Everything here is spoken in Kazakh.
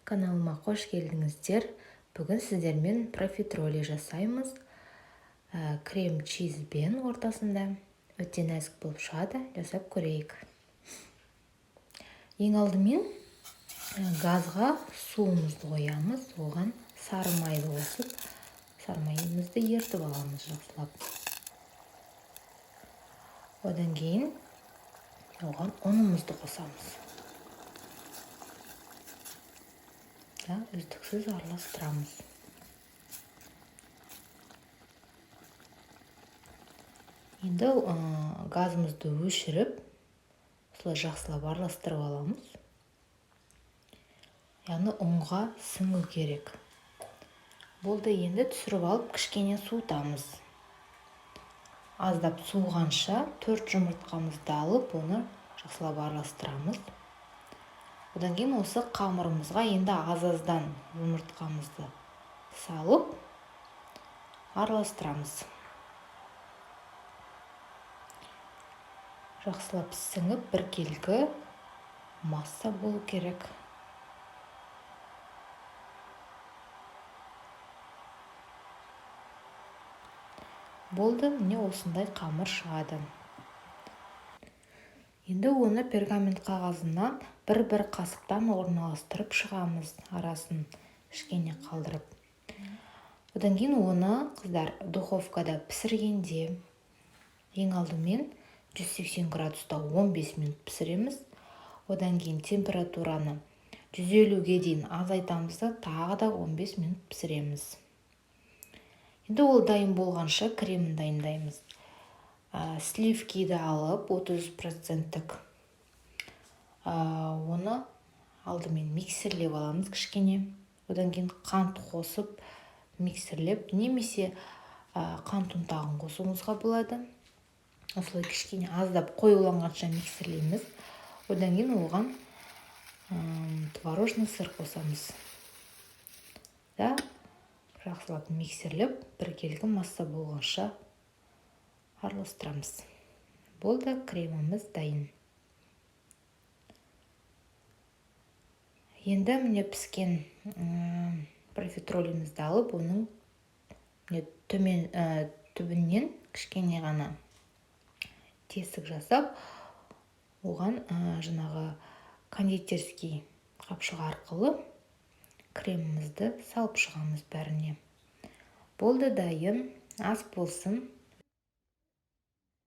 Каналыма қош келдіңіздер. Бүгін сіздермен профитроли жасаймыз. Крем чизбен ортасында. Өте нәзік болып шығады. Жасап көрейік. Ең алдымен газға суымызды қоямыз. Оған сары майды қосып, сары майымызды ертіп аламыз жақсылап. Одан кейін оған ұнымызды қосамыз. Үздіксіз араластырамыз. Енді газымызды өшіріп, солай жақсылап араластырып аламыз. Яғни ұнға сіңу керек. Болды, енді түсіріп алып, кішкене суытамыз. Аздап суығанша 4 жұмыртқамызды алып, оны жақсылап араластырамыз. Одан кейін осы қамырымызға енді аз-аздан жұмыртқамызды салып араластырамыз. Жақсылап сіңіп біркелкі масса болу керек. Болды, міне осындай қамыр шығады. Енді оны пергамент қағазынан бір қасықтан орналастырып шығамыз, арасын кішкене қалдырып. Одан кейін оны қыздар духовкада пісіргенде ең алдымен 180 градуста 15 минут пісіреміз. Одан кейін температураны 150-ге дейін азайтамыз да тағы да 15 минут пісіреміз. Енді ол дайын болғанша кремін дайындаймыз. Сливкиді алып 30%-тік оны алдымен миксерлеп аламыз кішкене. Одан кейін қант қосып миксерлеп, немесе қант ұнтағын қосуыңызға болады. Осылай кішкене аздап қоюланғанша миксерлейміз. Одан кейін оған творожный сыр қосамыз. Жақсылап миксерлеп, біркелкі масса болғанша араластырамыз. Болды, креміміз дайын. Енді міне піскен профитролімізді алып, оның түбінен кішкене ғана тесік жасап, оған жаңағы кондитерский қапшығы арқылы кремімізді салып шығамыз бәріне. Болды, дайын. Ас болсын.